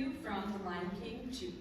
you from The Lion King 2.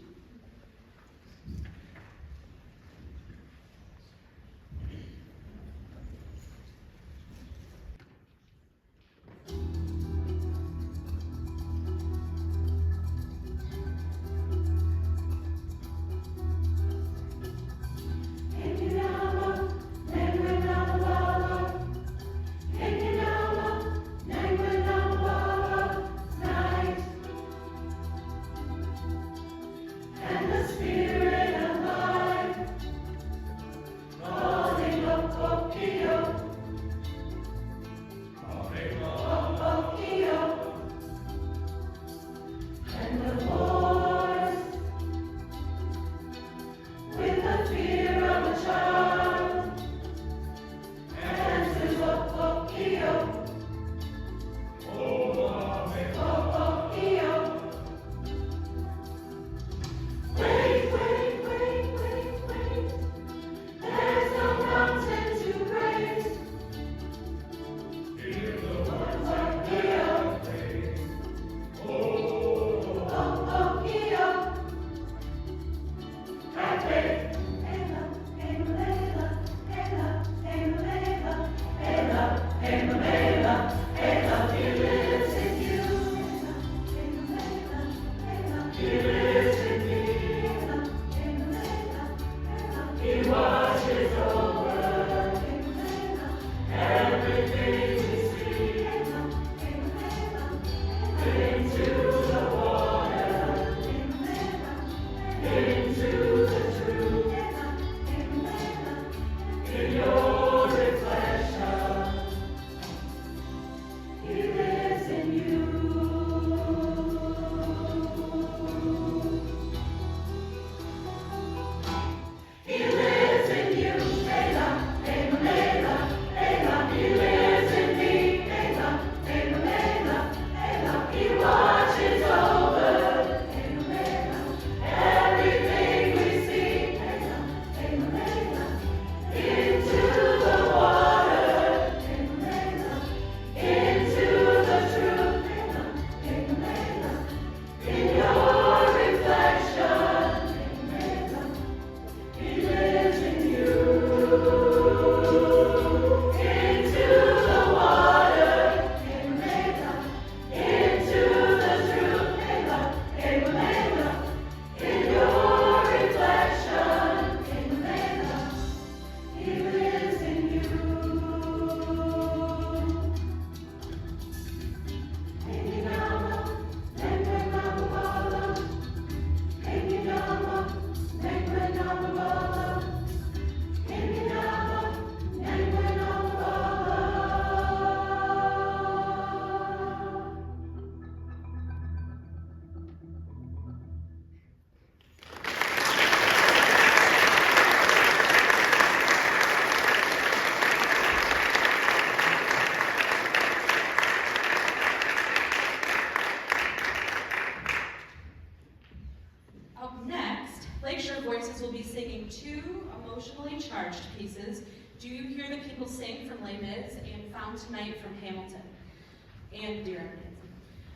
Lakeshore Voices will be singing two emotionally charged pieces, Do You Hear the People Sing from Les Mis and Found Tonight from Hamilton and Dear Evan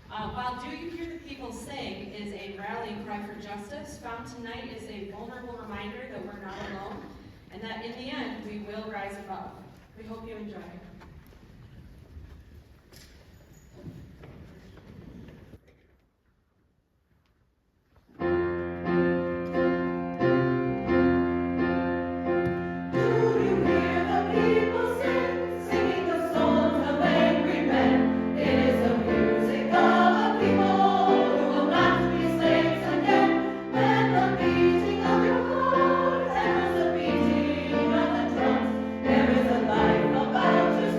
Hansen. While Do You Hear the People Sing is a rallying cry for justice, Found Tonight is a vulnerable reminder that we're not alone and that in the end we will rise above. We hope you enjoy it. About to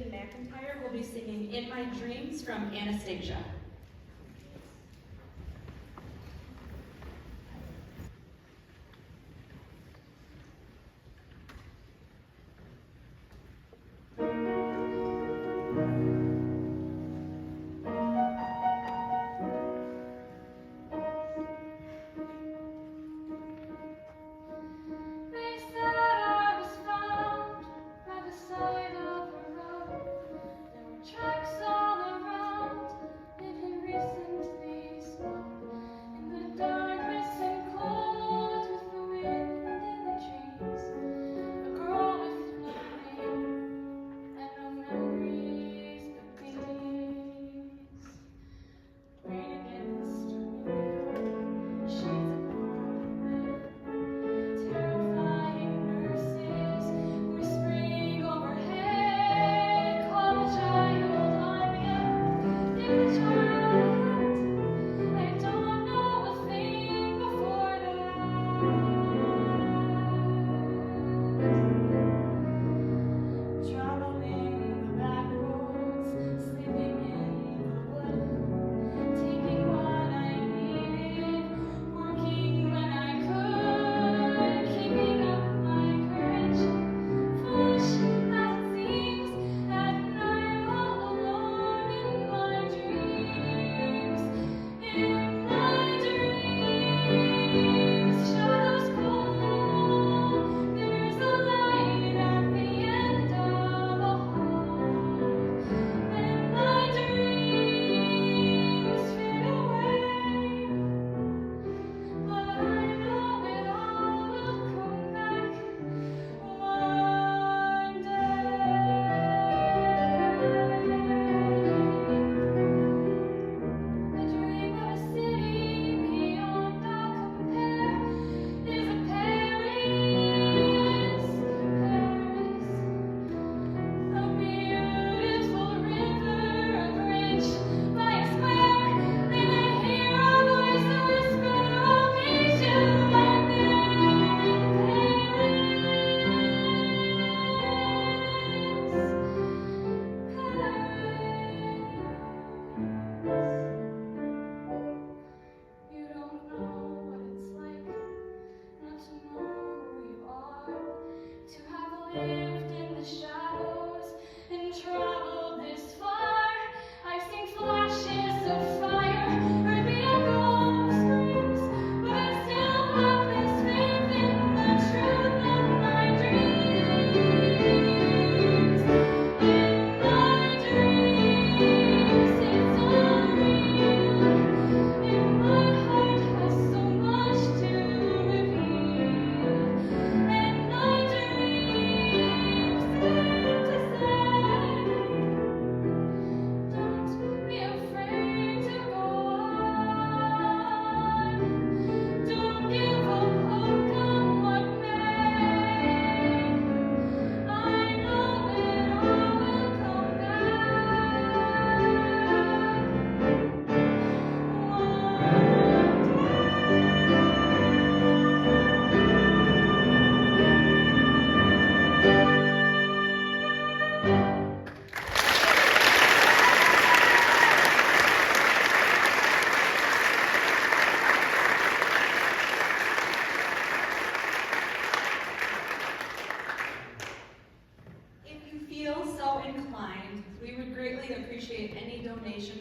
McIntyre will be singing In My Dreams from Anastasia.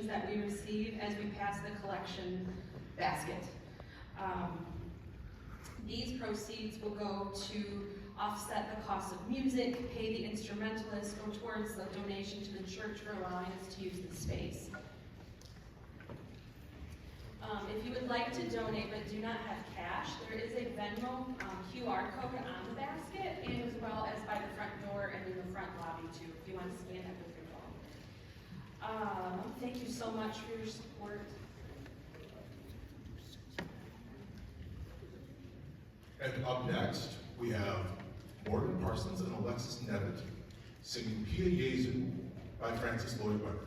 That we receive as we pass the collection basket. These proceeds will go to offset the cost of music, pay the instrumentalists, go towards the donation to the church for allowing us to use the space. If you would like to donate but do not have cash, there is a Venmo QR code on the basket, and as well as by the front door and in the front lobby too, if you want to scan that with your phone. Thank you so much for your support. And up next, we have Morgan Parsons and Alexys Nevitt singing Pia Jesu by Francis Lloyd Webber.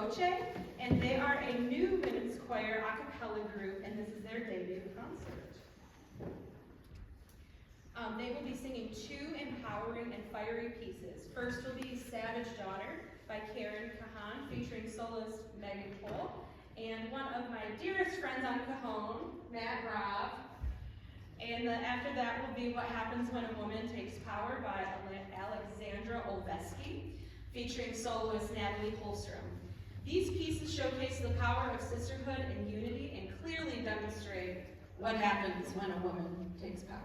Voce, and they are a new women's choir a cappella group, and this is their debut concert. They will be singing two empowering and fiery pieces. First will be Savage Daughter by Karen Kahan, featuring soloist Megan Cole, and one of my dearest friends on Cajon, Matt Robb. And after that will be What Happens When a Woman Takes Power by Alexandra Olveski, featuring soloist Natalie Holstrom. These pieces showcase the power of sisterhood and unity and clearly demonstrate what happens when a woman takes power.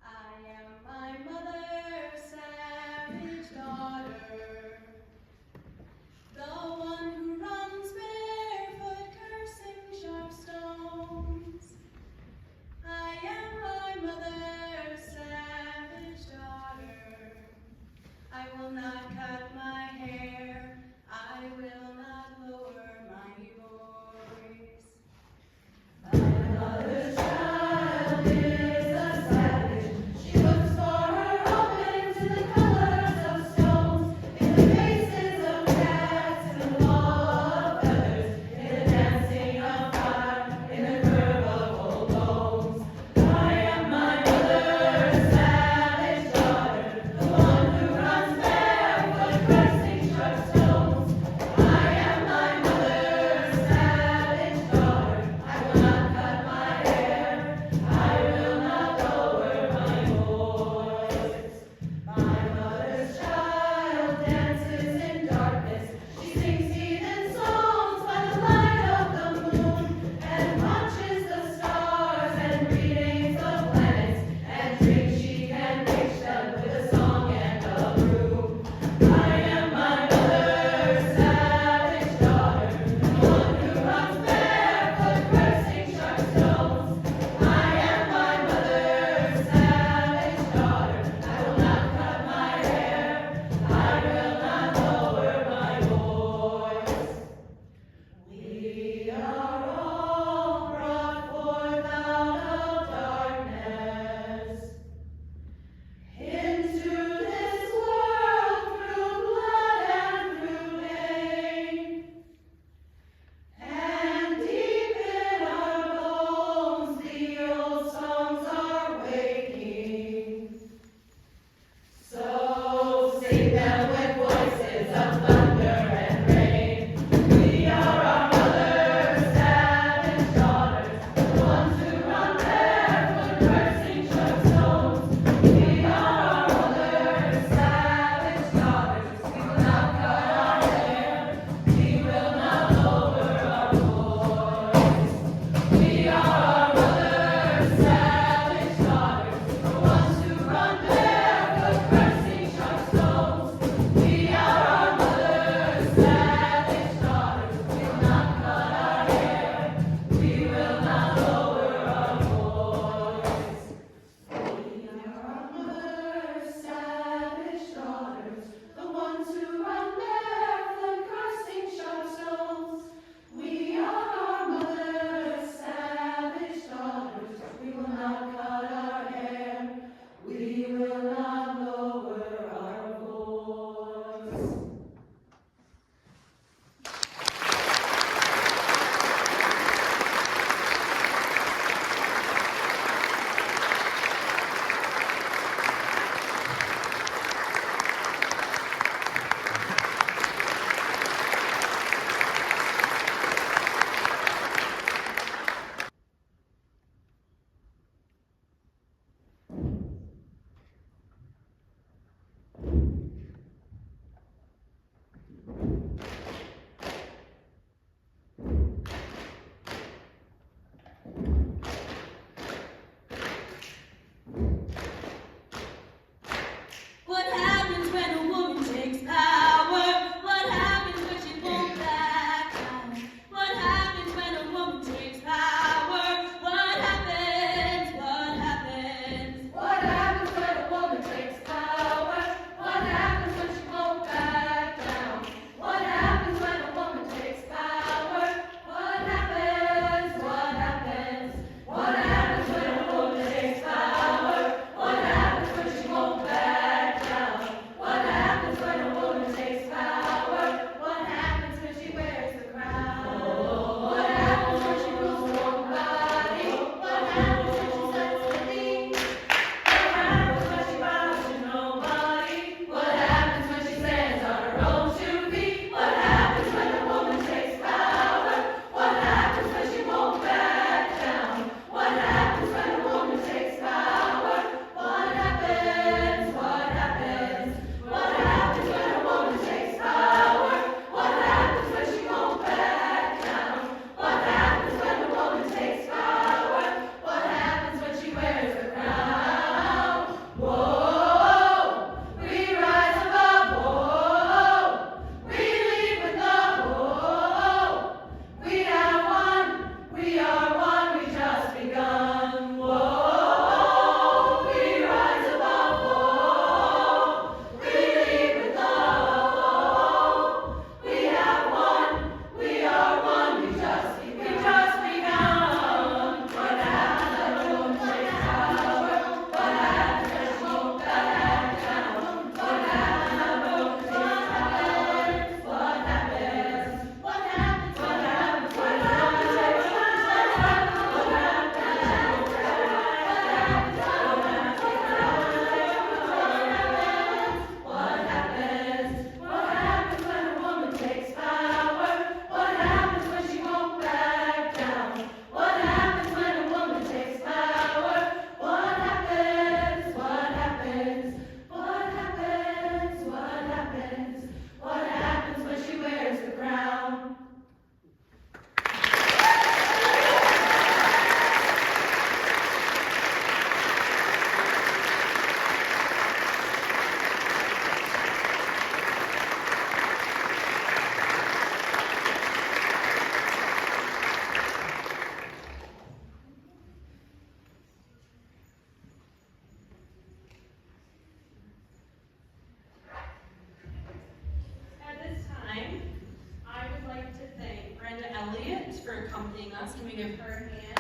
I am my mother's savage daughter, the one who runs barefoot, cursing sharp stones. I am my mother's savage daughter. I will not cut my hair, I will not lower my voice. accompanying us. Can we give her a hand?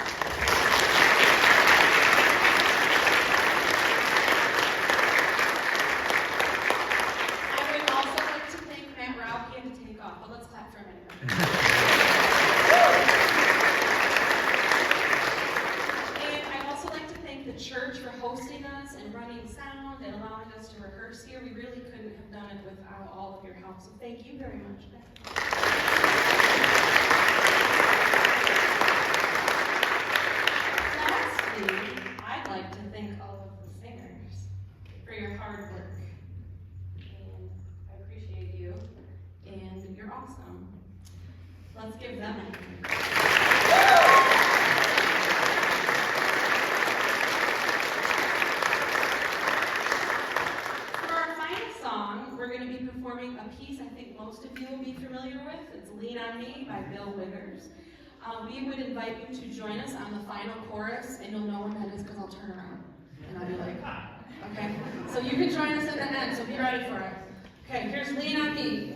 I would also like to thank Matt Rao. He had to take off, but let's clap for him anyway. And I'd also like to thank the church for hosting us and running sound and allowing us to rehearse here. We really couldn't have done it without all of your help, so thank you very much. Lastly, I'd like to thank all of the singers for your hard work. And I appreciate you, and you're awesome. Let's give them a hand. For our final song, we're going to be performing a piece I think most of you will be familiar with. It's Lean on Me by Bill Withers. We would invite you to join us on the final chorus, and you'll know when that is because I'll turn around. And I'll be like, okay? So you can join us at the end, so be ready for it. Okay, here's Lean on Me.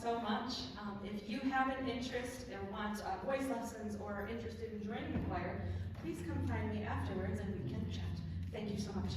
So much. If you have an interest and want voice lessons or are interested in joining the choir, please come find me afterwards and we can chat. Thank you so much.